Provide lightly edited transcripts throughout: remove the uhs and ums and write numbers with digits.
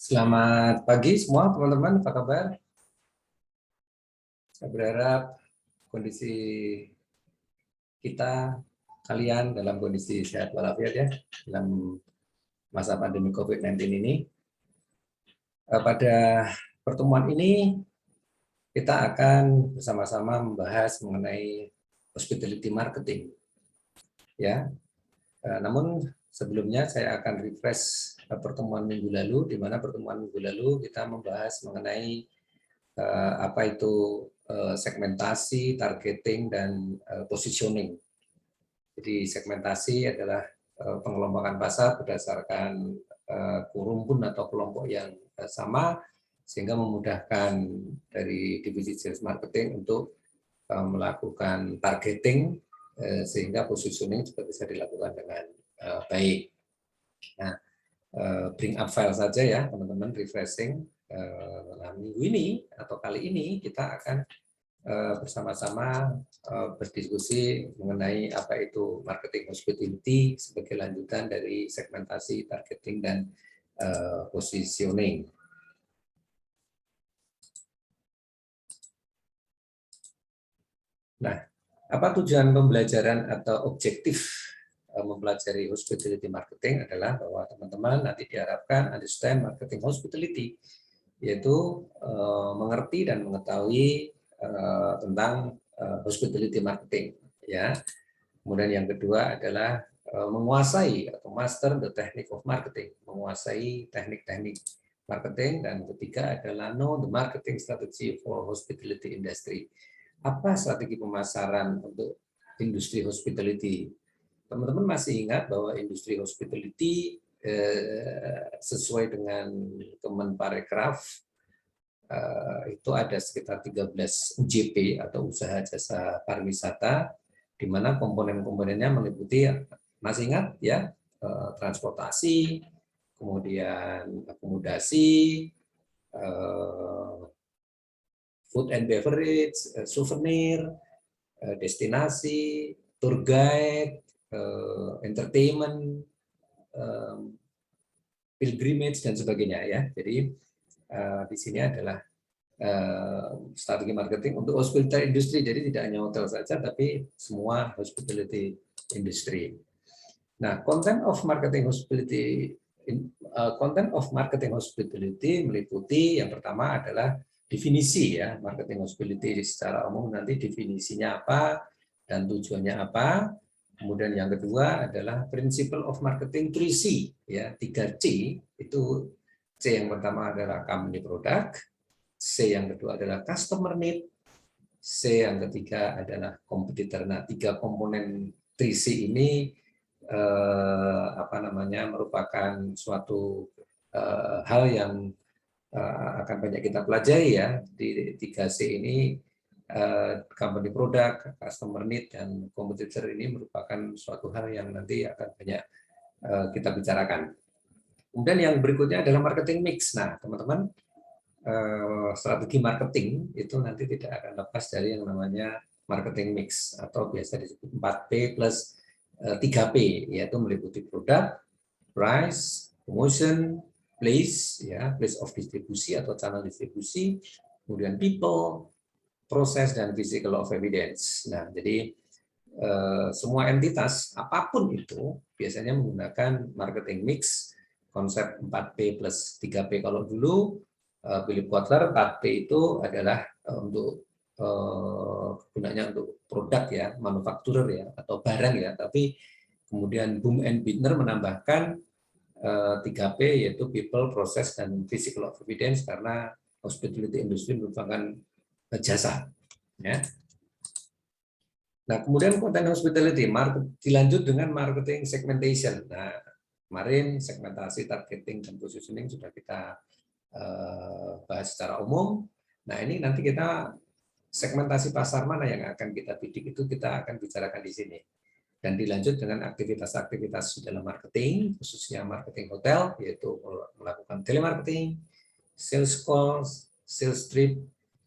Selamat pagi semua teman-teman, apa kabar? Saya berharap kondisi kita, kalian dalam kondisi sehat walafiat ya, dalam masa pandemi COVID-19 ini. Pada pertemuan ini kita akan bersama-sama membahas mengenai hospitality marketing. Ya, namun sebelumnya saya akan refresh pertemuan minggu lalu, di mana pertemuan minggu lalu kita membahas mengenai apa itu segmentasi, targeting, dan positioning. Jadi segmentasi adalah pengelompokan pasar berdasarkan rumpun atau kelompok yang sama, sehingga memudahkan dari divisi sales marketing untuk melakukan targeting, sehingga positioning juga bisa dilakukan dengan baik. Nah, bring up file saja ya teman-teman, refreshing. Nah, minggu ini atau kali ini kita akan bersama-sama berdiskusi mengenai apa itu marketing hospitality sebagai lanjutan dari segmentasi, targeting, dan positioning. Nah, apa tujuan pembelajaran atau objektif mempelajari hospitality marketing adalah bahwa teman-teman nanti diharapkan understand marketing hospitality, yaitu mengerti dan mengetahui tentang hospitality marketing, ya. Kemudian yang kedua adalah menguasai atau master the technique of marketing, menguasai teknik-teknik marketing, dan ketiga adalah know the marketing strategy for hospitality industry. Apa strategi pemasaran untuk industri hospitality? Teman-teman masih ingat bahwa industri hospitality sesuai dengan Kemenparekraf itu ada sekitar 13 UJP atau usaha jasa pariwisata, di mana komponen-komponennya meliputi, masih ingat ya, transportasi, kemudian akomodasi, food and beverage, souvenir, destinasi, tour guide, entertainment, pilgrimage, dan sebagainya ya. Jadi di sini adalah strategi marketing untuk hospitality industry, jadi tidak hanya hotel saja, tapi semua hospitality industry. Nah, content of marketing hospitality meliputi yang pertama adalah definisi ya, marketing hospitality secara umum nanti definisinya apa dan tujuannya apa. Kemudian yang kedua adalah principle of marketing 3C ya, 3C itu. C yang pertama adalah company product, C yang kedua adalah customer need, C yang ketiga adalah kompetitor. Nah, tiga komponen 3C ini merupakan suatu hal yang akan banyak kita pelajari ya. Di 3C ini, company product, customer need, dan kompetitor ini merupakan suatu hal yang nanti akan banyak kita bicarakan. Kemudian yang berikutnya adalah marketing mix. Nah, teman-teman, strategi marketing itu nanti tidak akan lepas dari yang namanya marketing mix atau biasa disebut 4P plus 3P, yaitu meliputi produk, price, promotion, place ya, place of distribusi atau channel distribusi, kemudian people, proses, dan physical of evidence. Nah, jadi semua entitas apapun itu biasanya menggunakan marketing mix, konsep 4P plus 3P. Kalau dulu Philip Kotler, 4P itu adalah untuk gunanya untuk produk ya, manufakturer ya, atau barang ya, tapi kemudian Boom and Bittner menambahkan 3P, yaitu people, process, dan physical of evidence, karena hospitality industry merupakan jasa ya. Nah, kemudian konten hospitality dilanjut dengan marketing segmentation. Nah, kemarin segmentasi, targeting, dan positioning sudah kita bahas secara umum. Nah, ini nanti kita segmentasi pasar mana yang akan kita bidik, itu kita akan bicarakan di sini. Dan dilanjut dengan aktivitas-aktivitas dalam marketing, khususnya marketing hotel, yaitu melakukan telemarketing, sales calls, sales trip,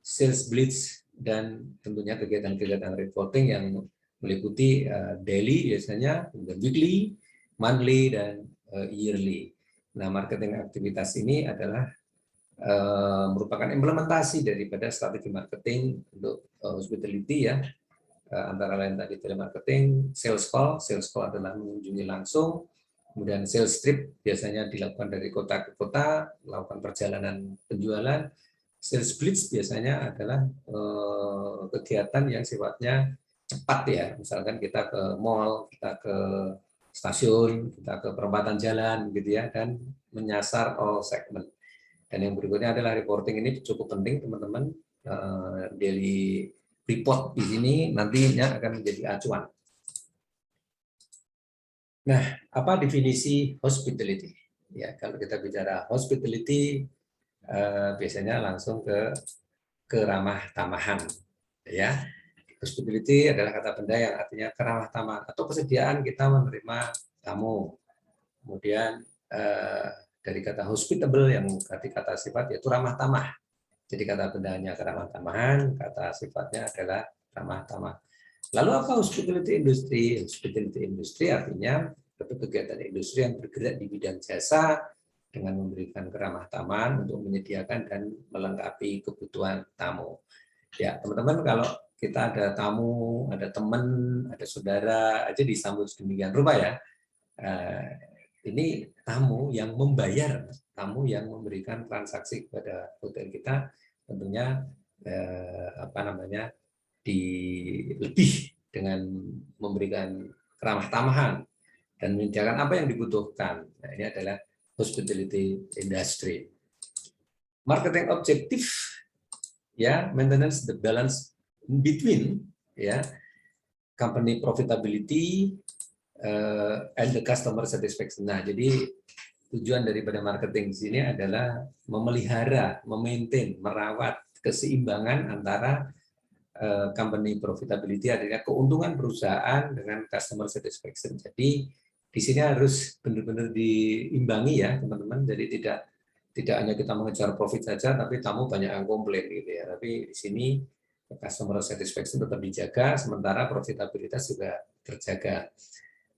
sales blitz, dan tentunya kegiatan-kegiatan reporting yang meliputi daily biasanya, weekly, monthly, dan yearly. Nah, marketing aktivitas ini adalah merupakan implementasi daripada strategi marketing untuk hospitality ya. Antara lain tadi telemarketing, sales call adalah mengunjungi langsung, kemudian sales trip biasanya dilakukan dari kota ke kota, melakukan perjalanan penjualan. Sales blitz biasanya adalah kegiatan yang sifatnya cepat ya, misalkan kita ke mall, kita ke stasiun, kita ke perempatan jalan gitu ya, dan menyasar all segment. Dan yang berikutnya adalah reporting. Ini cukup penting teman-teman. Daily report di sini nantinya akan menjadi acuan. Nah, apa definisi hospitality? Ya, kalau kita bicara hospitality, biasanya langsung ke keramah tamahan. Ya, hospitality adalah kata benda yang artinya keramah tamahan atau kesediaan kita menerima tamu. Kemudian dari kata hospitable yang arti kata sifat yaitu ramah tamah. Jadi kata bendanya keramah tamahan, kata sifatnya adalah ramah tamah. Lalu apa hospitality industry? Hospitality industry artinya suatu kegiatan industri yang bergerak di bidang jasa dengan memberikan keramah tamahan untuk menyediakan dan melengkapi kebutuhan tamu. Ya, teman-teman, kalau kita ada tamu, ada teman, ada saudara, aja disambut sedemikian rupa ya. Ini tamu yang membayar, tamu yang memberikan transaksi kepada hotel kita, tentunya lebih dengan memberikan keramah tamahan dan menyediakan apa yang dibutuhkan. Nah, ini adalah hospitality industry. Marketing objektif ya, maintenance the balance between ya company profitability and the customer satisfaction. Nah, jadi tujuan daripada marketing di sini adalah memelihara, memaintain, merawat keseimbangan antara company profitability, artinya keuntungan perusahaan dengan customer satisfaction. Jadi di sini harus benar-benar diimbangi ya teman-teman. Jadi tidak hanya kita mengejar profit saja, tapi tamu banyak yang komplain gitu ya. Tapi di sini customer satisfaction tetap dijaga, sementara profitabilitas juga terjaga.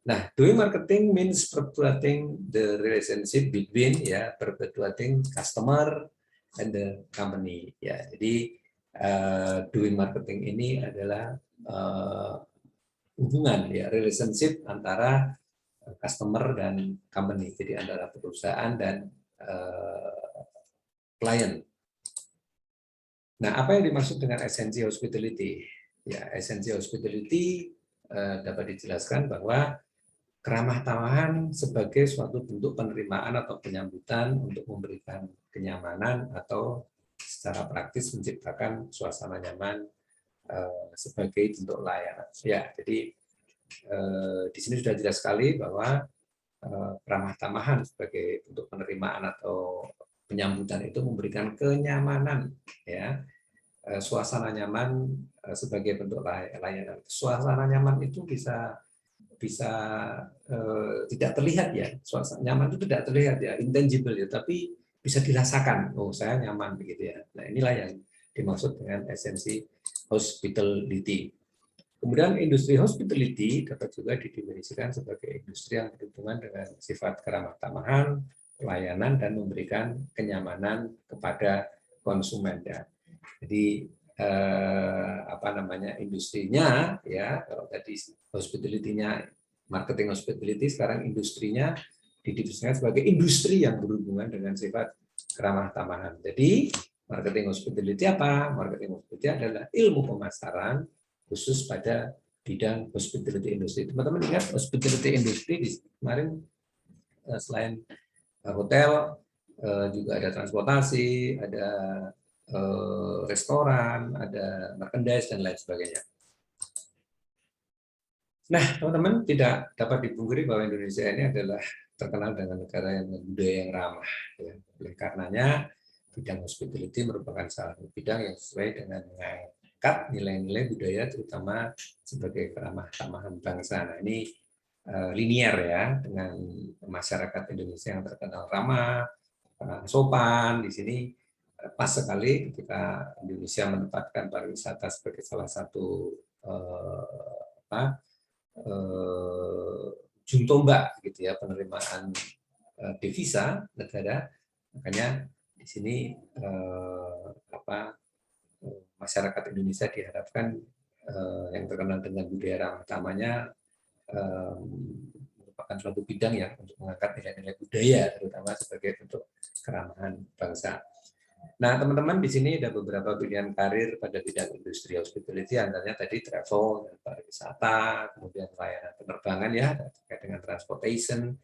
Nah, doing marketing means perpetuating the relationship between ya, perpetuating customer and the company ya. Jadi doing marketing ini adalah hubungan ya, relationship antara customer dan company, jadi antara perusahaan dan klien. Nah, apa yang dimaksud dengan esensi hospitality? Ya, esensi hospitality dapat dijelaskan bahwa keramah tamahan sebagai suatu bentuk penerimaan atau penyambutan untuk memberikan kenyamanan atau secara praktis menciptakan suasana nyaman sebagai bentuk layanan. Ya, jadi di sini sudah jelas sekali bahwa ramah tamahan sebagai bentuk penerimaan atau penyambutan itu memberikan kenyamanan, ya, suasana nyaman sebagai bentuk layanan. Suasana nyaman itu bisa tidak terlihat ya, suasana nyaman itu tidak terlihat ya, intangible ya, tapi bisa dirasakan. Oh, saya nyaman begitu ya. Nah, inilah yang dimaksud dengan esensi hospitality. Kemudian industri hospitality dapat juga didefinisikan sebagai industri yang berhubungan dengan sifat keramah tamahan, pelayanan, dan memberikan kenyamanan kepada konsumen. Ya. Jadi industrinya ya, kalau tadi hospitality-nya marketing hospitality, sekarang industrinya didefinisikan sebagai industri yang berhubungan dengan sifat keramah tamahan. Jadi marketing hospitality apa? Marketing hospitality adalah ilmu pemasaran khusus pada bidang hospitality industry. Teman-teman ingat hospitality industry di kemarin selain hotel juga ada transportasi, ada restoran, ada merchandise dan lain sebagainya. Nah, teman-teman, tidak dapat dipungkiri bahwa Indonesia ini adalah terkenal dengan negara yang budaya yang ramah. Ya. Oleh karenanya, bidang hospitality merupakan salah satu bidang yang sesuai dengan mengangkat nilai-nilai budaya, terutama sebagai keramah tamahan bangsa. Nah, ini linier ya dengan masyarakat Indonesia yang terkenal ramah, sopan. Di sini pas sekali ketika Indonesia menempatkan pariwisata sebagai salah satu ujung tombak gitu ya penerimaan devisa negara, makanya di sini masyarakat Indonesia diharapkan yang terkenal dengan budaya ramah tamahnya merupakan suatu bidang yang untuk mengangkat nilai-nilai budaya, terutama sebagai bentuk keramahan bangsa. Nah, teman-teman, di sini ada beberapa pilihan karir pada bidang industri hospitality, antaranya tadi travel, pariwisata, kemudian pelayanan penerbangan ya, terkait dengan transportation,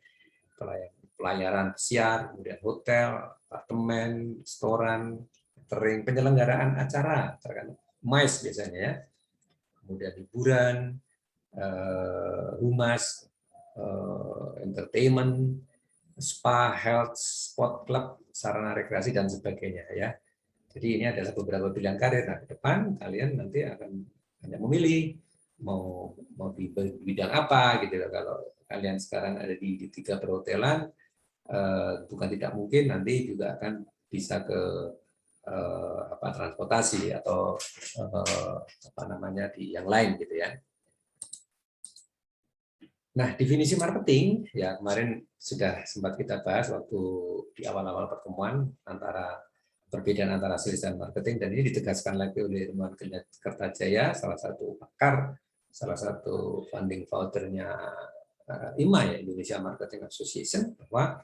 pelayaran pesiar, kemudian hotel, apartemen, restoran, catering, penyelenggaraan acara, terkait MICE biasanya ya, kemudian hiburan, humas, entertainment, spa, health, sport club, sarana rekreasi dan sebagainya ya. Jadi ini adalah beberapa pilihan karir. Nah, ke depan kalian nanti akan hanya memilih mau di bidang apa gitu. Kalau kalian sekarang ada di 3 perhotelan, bukan tidak mungkin nanti juga akan bisa ke transportasi atau di yang lain gitu ya. Nah, definisi marketing ya kemarin sudah sempat kita bahas waktu di awal-awal pertemuan perbedaan antara sales dan marketing, dan ini ditegaskan lagi oleh Irman Kertajaya, salah satu pakar, salah satu founding founder-nya IMA ya, Indonesia Marketing Association, bahwa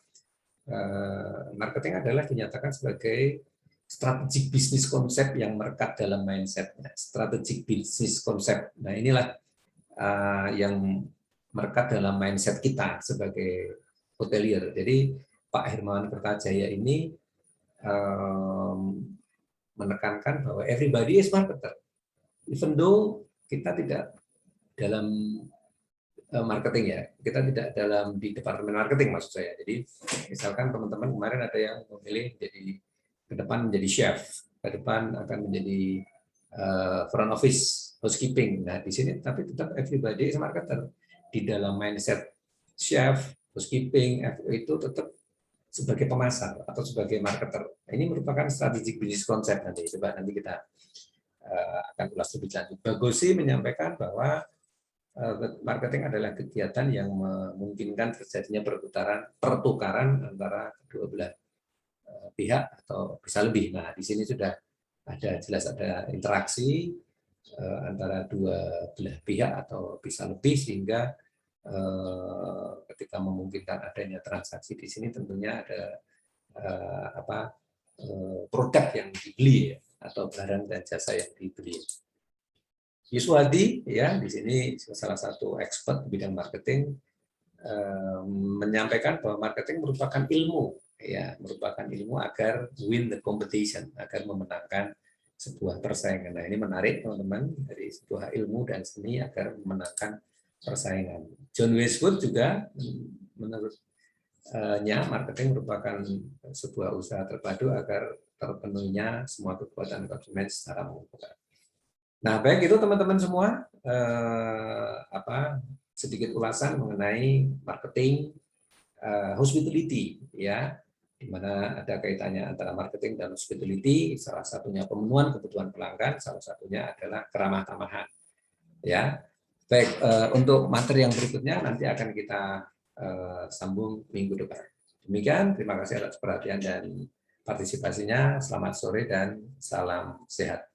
marketing adalah dinyatakan sebagai strategic business concept yang merekat dalam mindset-nya. Strategic business concept. Nah, inilah yang merekat dalam mindset kita sebagai hotelier. Jadi Pak Hermawan Kertajaya ini menekankan bahwa everybody is marketer. Even though kita tidak dalam marketing ya, kita tidak dalam di departemen marketing maksud saya. Jadi misalkan teman-teman kemarin ada yang memilih jadi ke depan menjadi chef, ke depan akan menjadi front office, housekeeping. Nah di sini tapi tetap everybody is marketer. Di dalam mindset chef, housekeeping itu tetap sebagai pemasar atau sebagai marketer. Ini merupakan strategic business concept nanti. Coba nanti kita akan ulas lebih lanjut. Bagosi menyampaikan bahwa marketing adalah kegiatan yang memungkinkan terjadinya pertukaran antara kedua belah pihak atau bisa lebih. Nah, di sini sudah jelas ada interaksi antara dua belah pihak atau bisa lebih, sehingga ketika memungkinkan adanya transaksi di sini tentunya ada produk yang dibeli ya, atau barang dan jasa yang dibeli. Yuswadi ya di sini salah satu expert di bidang marketing menyampaikan bahwa marketing merupakan ilmu ya, merupakan ilmu agar win the competition, agar memenangkan sebuah persaingan. Nah, ini menarik teman-teman, dari sebuah ilmu dan seni agar memenangkan persaingan. John Westwood juga menurutnya marketing merupakan sebuah usaha terpadu agar terpenuhinya semua kebutuhan konsumen secara mengumpulkan. Nah, baik itu teman-teman semua, sedikit ulasan mengenai marketing hospitality ya, di mana ada kaitannya antara marketing dan hospitality. Salah satunya pemenuhan kebutuhan pelanggan, salah satunya adalah keramah tamahan. Ya, baik, untuk materi yang berikutnya nanti akan kita sambung minggu depan. Demikian, terima kasih atas perhatian dan partisipasinya. Selamat sore dan salam sehat.